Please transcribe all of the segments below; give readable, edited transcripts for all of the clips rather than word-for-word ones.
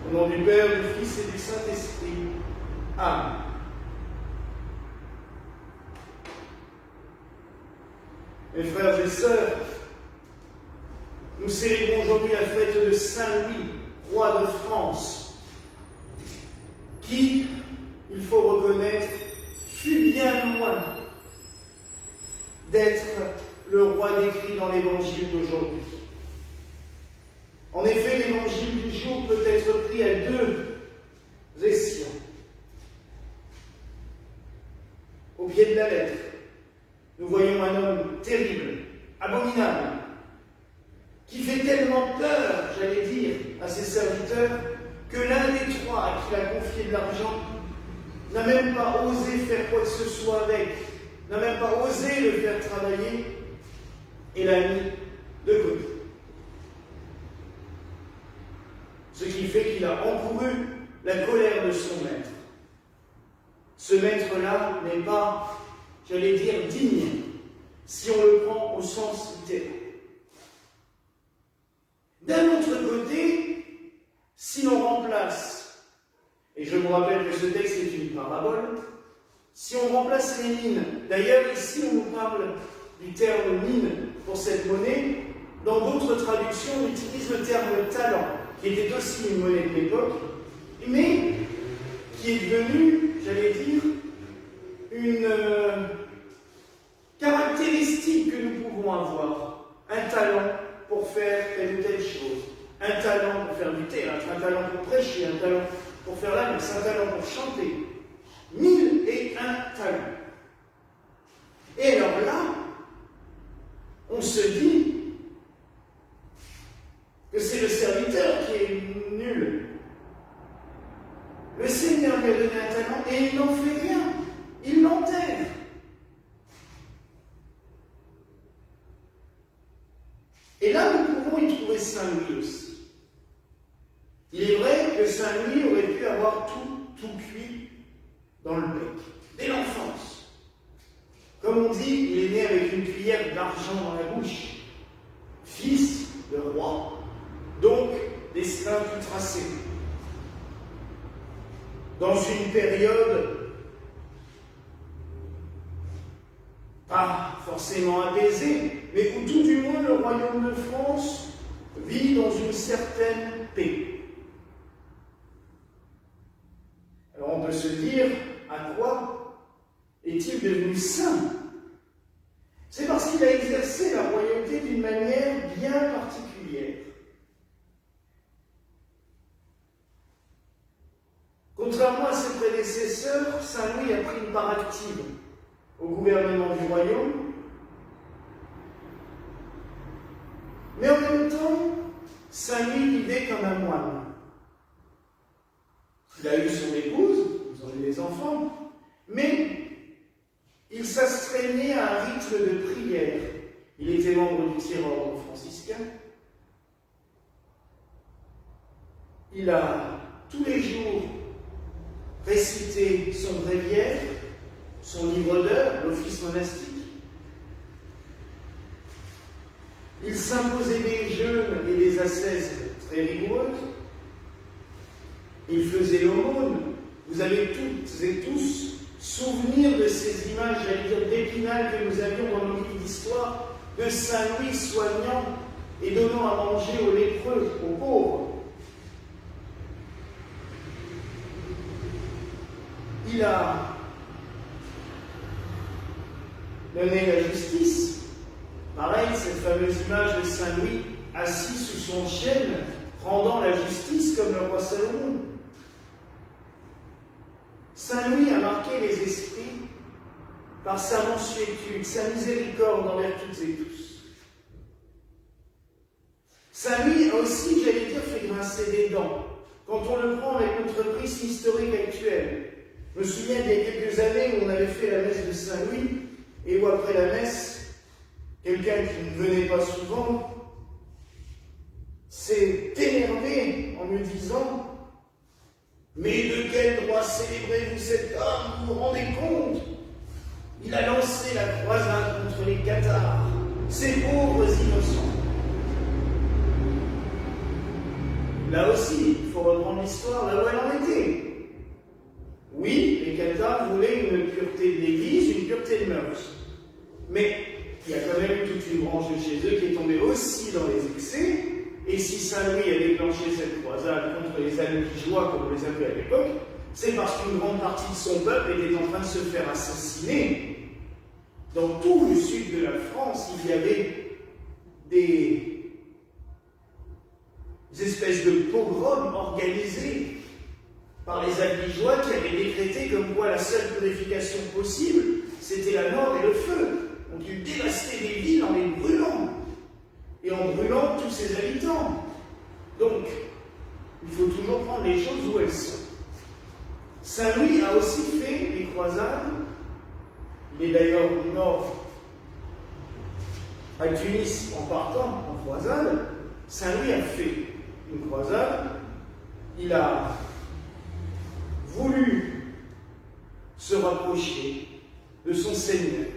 Au nom du Père, du Fils et du Saint-Esprit. Amen. Mes frères et sœurs, nous célébrons aujourd'hui la fête de Saint Louis, roi de France, qui, il faut reconnaître, fut bien loin d'être le roi décrit dans l'Évangile d'aujourd'hui. En effet, l'Évangile du jour peut être pris à deux escients. Au pied de la lettre, nous voyons un homme terrible, abominable, qui fait tellement peur, j'allais dire, à ses serviteurs, que l'un des trois à qui il a confié de l'argent n'a même pas osé faire quoi que ce soit avec, n'a même pas osé le faire travailler, et l'a mis de côté. Ce qui fait qu'il a encouru la colère de son maître. Ce maître-là n'est pas, j'allais dire, digne, si on le prend au sens littéral. D'un autre côté, si l'on remplace, et je vous rappelle que ce texte est une parabole, si on remplace les mines, d'ailleurs ici on nous parle du terme mine pour cette monnaie, dans d'autres traductions on utilise le terme talent, qui était aussi une monnaie de l'époque, mais qui est devenue, j'allais dire, une caractéristique que nous pouvons avoir. Un talent pour faire telle ou telle chose, un talent pour faire du théâtre, un talent pour prêcher, un talent pour faire la messe, un talent pour chanter. 1001 talents. Et alors là, on se dit que c'est le serviteur qui est nul. Le Seigneur lui a donné un talent et il n'en fait rien. Il l'enterre. Et là, nous pouvons y trouver Saint Louis aussi. Il est vrai que Saint Louis aurait pu avoir tout cuit dans le bec, dès l'enfance. Comme on dit, il est né avec une cuillère d'argent dans la bouche. Fils de roi, donc destin tout tracé. Dans une période pas forcément apaisée, mais où tout du moins le royaume de France vit dans une certaine paix. Alors on peut se dire, à quoi est-il devenu saint? C'est parce qu'il a exercé la royauté d'une manière bien particulière. Contrairement à ses prédécesseurs, Saint Louis a pris une part active au gouvernement du royaume, mais en même temps, Saint Louis vivait comme un moine. Il a eu son épouse, ils ont eu des enfants, mais il s'astreignait à un rythme de prière. Il était membre du tiers-ordre franciscain. Il a tous les jours récité son bréviaire, son livre d'heures, l'office monastique. Il s'imposait des jeûnes et des ascèses très rigoureuses. Il faisait l'aumône. Vous avez toutes et tous souvenir de ces images, j'allais dire, d'Épinal que nous avions dans nos livres d'histoire, de Saint Louis soignant et donnant à manger aux lépreux, aux pauvres. Il a donné la justice. Pareil, cette fameuse image de Saint Louis assis sous son chêne, rendant la justice comme le roi Salomon. Saint Louis a marqué les esprits par sa mansuétude, sa miséricorde envers toutes et tous. Saint Louis a aussi, j'allais dire, fait grincer des dents. Quand on le prend avec notre prisme historique actuel, je me souviens d'il y a quelques années où on avait fait la messe de Saint Louis, et où après la messe, quelqu'un qui ne venait pas souvent s'est énervé en me disant « Mais de quel droit célébrez-vous cet homme? Vous vous rendez compte? Il a lancé la croisade contre les cathares, ces pauvres innocents. » là aussi, il faut reprendre l'histoire là où elle en était. Oui, les cathares voulaient une pureté de l'Église, une pureté de mœurs. Mais il y a quand même toute une branche de chez eux qui est tombée aussi dans les excès. Et si Saint-Louis a déclenché cette croisade contre les albigeois, comme on les appelait à l'époque, c'est parce qu'une grande partie de son peuple était en train de se faire assassiner. Dans tout le sud de la France, il y avait des espèces de pogroms organisés par les albigeois qui avaient décrété comme quoi la seule purification possible, c'était la mort et le feu. Donc ils dévastaient des villes en les brûlant, et en brûlant tous ses habitants. Donc, il faut toujours prendre les choses où elles sont. Saint-Louis a aussi fait des croisades. Il est d'ailleurs mort à Tunis en partant en croisade. Saint-Louis a fait une croisade. Il a voulu se rapprocher de son Seigneur.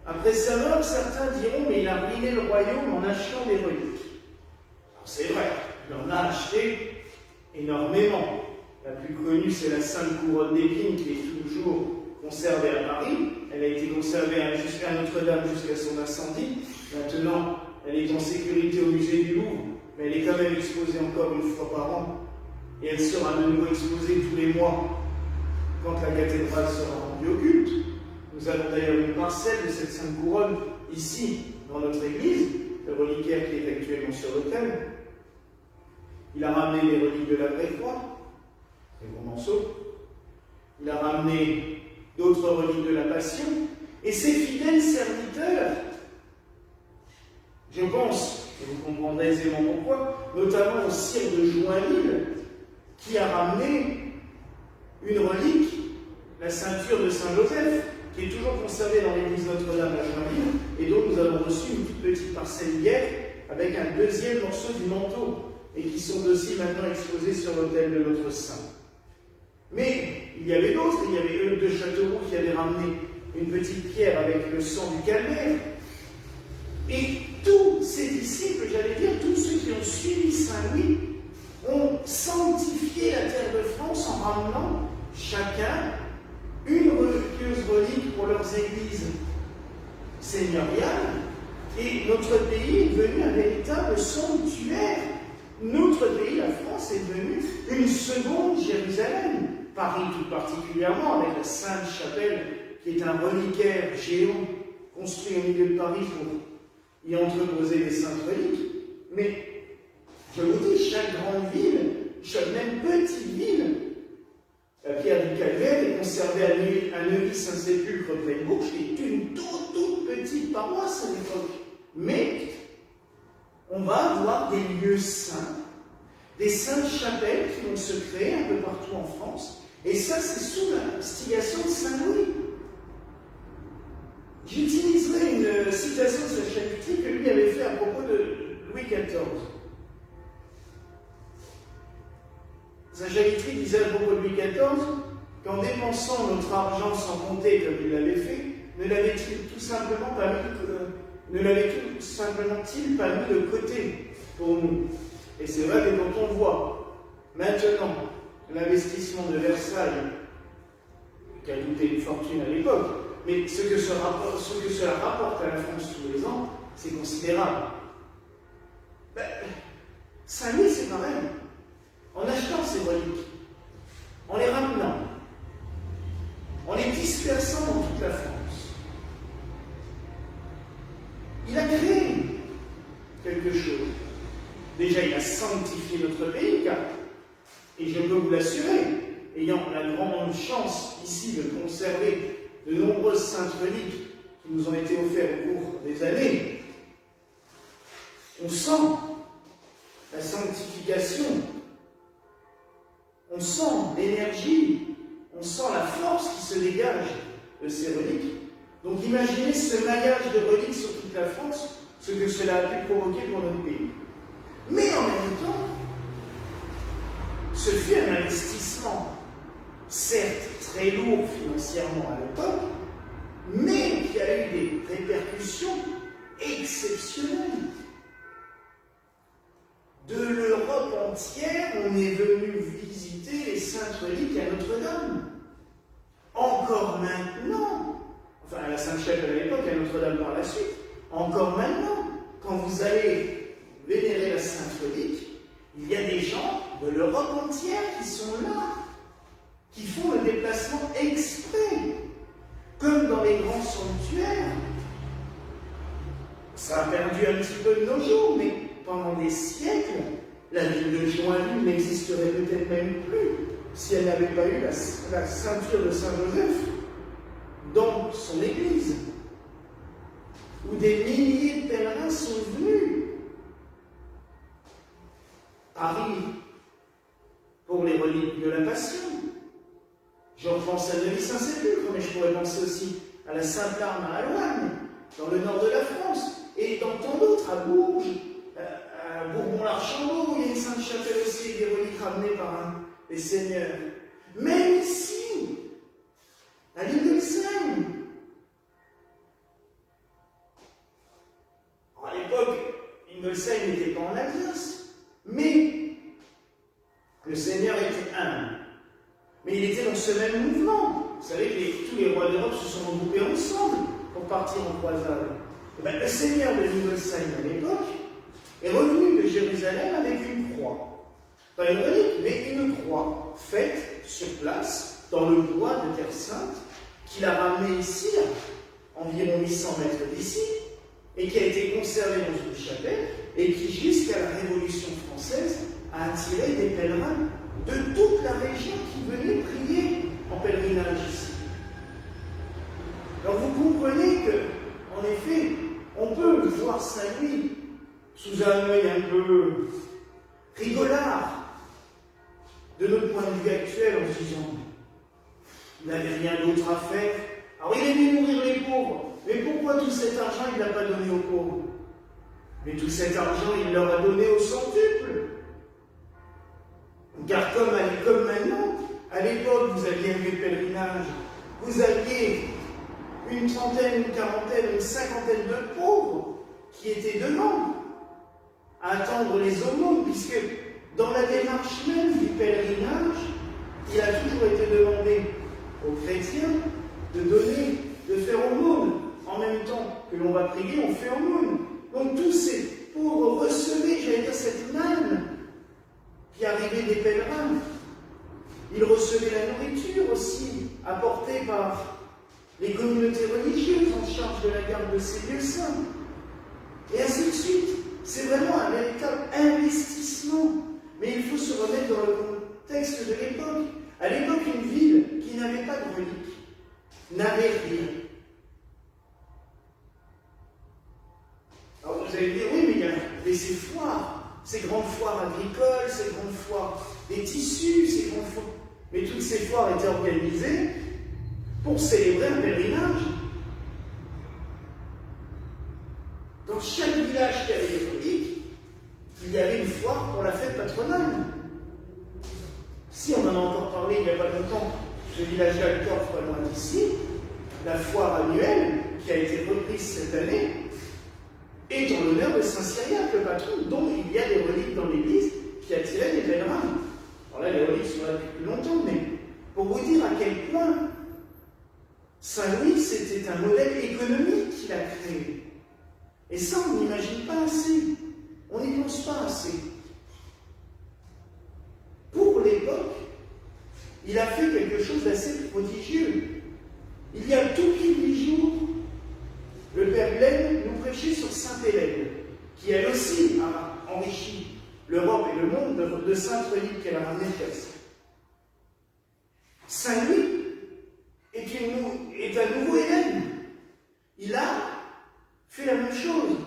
Après sa mort, certains diront, mais il a ruiné le royaume en achetant des reliques. Alors c'est vrai, il en a acheté énormément. La plus connue, c'est la Sainte Couronne d'Épines qui est toujours conservée à Paris. Elle a été conservée à Notre-Dame jusqu'à son incendie. Maintenant, elle est en sécurité au musée du Louvre, mais elle est quand même exposée encore une fois par an. Et elle sera de nouveau exposée tous les mois quand la cathédrale sera rendue au culte. Nous avons d'ailleurs une parcelle de cette Sainte Couronne ici, dans notre église, le reliquaire qui est actuellement sur l'autel. Il a ramené les reliques de la vraie croix, les gros morceaux. Il a ramené d'autres reliques de la Passion. Et ses fidèles serviteurs, je pense, et vous comprendrez aisément pourquoi, notamment au sire de Joinville, qui a ramené une relique, la ceinture de Saint-Joseph, qui est toujours conservée dans l'église Notre-Dame à Joinville, et dont nous avons reçu une toute petite parcelle hier, avec un deuxième morceau du manteau, et qui sont aussi maintenant exposés sur l'autel de notre saint. Mais il y avait d'autres, il y avait Eudes de Châteauroux qui avait ramené une petite pierre avec le sang du calvaire. Et tous ces disciples, j'allais dire, tous ceux qui ont suivi Saint-Louis, ont sanctifié la terre de France en ramenant chacun une religieuse relique pour leurs églises seigneuriales. Et notre pays est devenu un véritable sanctuaire. Notre pays, la France, est devenu une seconde Jérusalem. Paris tout particulièrement, avec la Sainte Chapelle, qui est un reliquaire géant construit au milieu de Paris pour y entreposer des saintes reliques. Mais, je vous dis, chaque grande ville, chaque même petite ville, la pierre du Calvaire est conservée à Neuilly-Saint-Sépulcre près de Bourges, qui est une toute petite paroisse à l'époque. Mais on va avoir des lieux saints, des saintes chapelles qui vont se créer un peu partout en France. Et ça, c'est sous l'instigation de Saint-Louis. J'utiliserai une citation de Saint Chapitier que lui avait fait à propos de Louis XIV. Saint Chapitier disait à propos de Louis XIV qu'en dépensant notre argent sans compter comme il l'avait fait, ne l'avait-il tout simplement pas mis de côté pour nous. Et c'est vrai que quand on voit maintenant l'investissement de Versailles, qui a coûté une fortune à l'époque, mais ce que cela rapporte à la France tous les ans, c'est considérable. Saint-Louis, c'est pareil. En achetant ces reliques, en les ramenant, en les dispersant dans toute la France, il a créé quelque chose. Déjà, il a sanctifié notre pays, car, et je peux vous l'assurer, ayant la grande chance ici de conserver de nombreuses saintes reliques qui nous ont été offertes au cours des années, on sent la sanctification, on sent l'énergie, on sent la force qui se dégage de ces reliques. Donc imaginez ce maillage de reliques sur toute la France, ce que cela a pu provoquer pour notre pays. Mais en même temps, ce fut un investissement, certes très lourd financièrement à l'époque, mais qui a eu des répercussions exceptionnelles. entière, on est venu visiter les saintes reliques à Notre-Dame. Encore maintenant, enfin à la Sainte-Chapelle à l'époque, à Notre-Dame par la suite, encore maintenant, quand vous allez vénérer la Sainte Relique, il y a des gens de l'Europe entière qui sont là, qui font le déplacement exprès, comme dans les grands sanctuaires. Ça a perdu un petit peu de nos jours, mais pendant des siècles, la ville de Joinville n'existerait peut-être même plus si elle n'avait pas eu la ceinture de Saint-Joseph dans son église, où des milliers de pèlerins sont venus. Paris, pour les reliques de la Passion. Je repense à Neuilly-Saint-Sépulcre, mais je pourrais penser aussi à la Sainte-Larme à Alouane, dans le nord de la France, et dans tant d'autres, à Bourges, à Bourbon-l'Archambault, il y a une Sainte-Chapelle aussi, des reliques ramenées par les seigneurs. Même ici, à l'île de Seine. À l'époque, Ingolsheim n'était pas en Alsace, mais le Seigneur était humble. Mais il était dans ce même mouvement. Vous savez que tous les rois d'Europe se sont regroupés ensemble pour partir en croisade. Et bien, le Seigneur de Ingolsheim à l'époque est revenu de Jérusalem avec une croix. Pas une relique, mais une croix faite sur place, dans le bois de Terre Sainte, qu'il a ramené ici, à environ 800 mètres d'ici, et qui a été conservé dans une chapelle, et qui, jusqu'à la Révolution française, a attiré des pèlerins de toute la région qui venaient prier en pèlerinage ici. Alors vous comprenez que, en effet, on peut voir Saint-Louis sous un œil un peu rigolard de notre point de vue actuel, en se disant il n'avait rien d'autre à faire. Alors il aimait nourrir les pauvres, mais pourquoi tout cet argent il ne l'a pas donné aux pauvres? Mais tout cet argent il leur a donné au centuple. Car comme maintenant, à l'époque vous aviez un lieu de pèlerinage, vous aviez une trentaine, une quarantaine, une cinquantaine de pauvres qui étaient devant à attendre les aumônes, puisque dans la démarche même du pèlerinage, il a toujours été demandé aux chrétiens de donner, de faire aumône. En même temps que l'on va prier, on fait aumône. Donc tous ces pauvres recevaient, j'allais dire, cette manne qui arrivait des pèlerins. Ils recevaient la nourriture aussi, apportée par les communautés religieuses en charge de la garde de ces lieux saints. Et ainsi de suite. C'est vraiment un véritable investissement. Mais il faut se remettre dans le contexte de l'époque. À l'époque, une ville qui n'avait pas de reliques n'avait rien. Alors vous allez me dire, oui, mais il y a ces foires, ces grandes foires agricoles, ces grandes foires des tissus, ces grandes foires. Mais toutes ces foires étaient organisées pour célébrer un pèlerinage. Dans chaque village qui avait des reliques, il y avait une foire pour la fête patronale. Si on en a encore parlé il n'y a pas longtemps, ce village d'Altorf, pas loin d'ici, la foire annuelle qui a été reprise cette année, est en l'honneur de Saint Cyriaque, le patron, dont il y a des reliques dans l'église qui attiraient des pèlerins. Alors là, les reliques sont là depuis plus longtemps, mais pour vous dire à quel point Saint-Louis, c'était un modèle économique qu'il a créé. Et ça, on n'imagine pas assez. On n'y pense pas assez. Pour l'époque, il a fait quelque chose d'assez prodigieux. Il y a tout pile 8 jours, le Père Glenn nous prêchait sur Sainte Hélène, qui elle aussi a enrichi l'Europe et le monde de saintes reliques qu'elle a ramenées de Perse. Saint-Louis est à nouveau Hélène. Il a fait la même chose,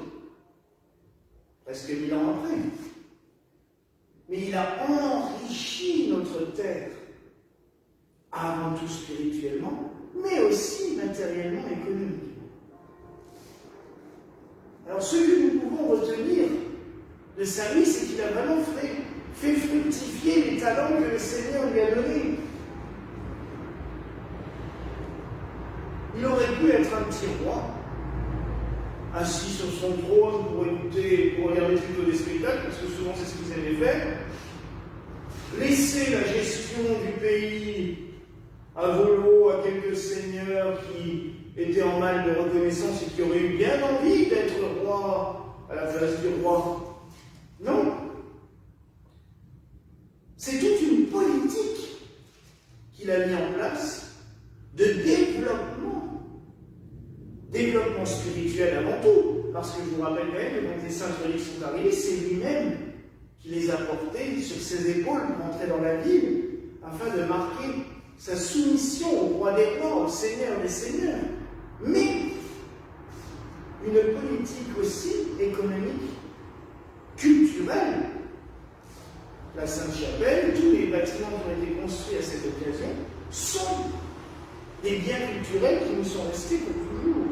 presque 1000 ans après. Mais il a enrichi notre terre, avant tout spirituellement, mais aussi matériellement, économiquement. Alors ce que nous pouvons retenir de Saint-Louis, c'est qu'il a vraiment fait fructifier les talents que le Seigneur lui a donnés. Il aurait pu être un petit roi, assis sur son trône pour écouter, pour regarder plutôt des spectacles, parce que souvent c'est ce qu'ils aimaient faire, laisser la gestion du pays à volo à quelques seigneurs qui étaient en mal de reconnaissance et qui auraient eu bien envie d'être roi à la place du roi. Non. C'est toute une politique qu'il a mis en place de développement. Développement spirituel avant tout, parce que je vous rappelle quand même que quand les saintes reliques sont arrivées, c'est lui-même qui les a portées sur ses épaules pour entrer dans la ville, afin de marquer sa soumission au roi des rois, au seigneur des seigneurs. Mais une politique aussi économique, culturelle. La Sainte-Chapelle, tous les bâtiments qui ont été construits à cette occasion sont des biens culturels qui nous sont restés pour toujours.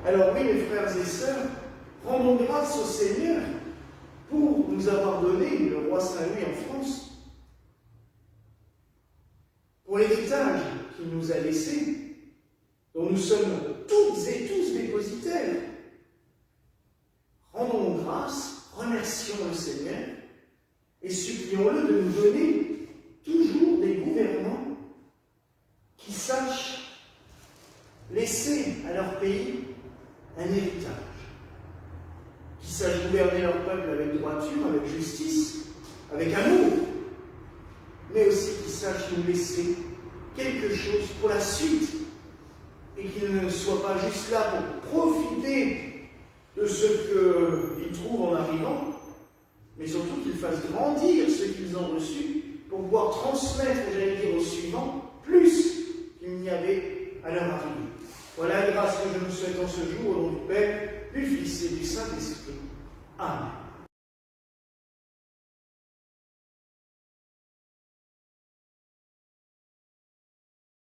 Alors oui, mes frères et sœurs, rendons grâce au Seigneur pour nous avoir donné le roi Saint-Louis en France, pour l'héritage qu'il nous a laissé, dont nous sommes toutes et tous dépositaires. Rendons grâce, remercions le Seigneur et supplions-le de nous donner toujours des gouvernants qui sachent laisser à leur pays un héritage, qui sachent gouverner leur peuple avec droiture, avec justice, avec amour, mais aussi qui sachent nous laisser quelque chose pour la suite et qu'ils ne soient pas juste là pour profiter de ce qu'ils trouvent en arrivant, mais surtout qu'ils fassent grandir ce qu'ils ont reçu pour pouvoir transmettre, j'allais dire, aux suivants, plus qu'il n'y avait à leur arrivée. Voilà la grâce que je nous souhaite en ce jour, au nom du Père, du Fils et du Saint-Esprit. Amen.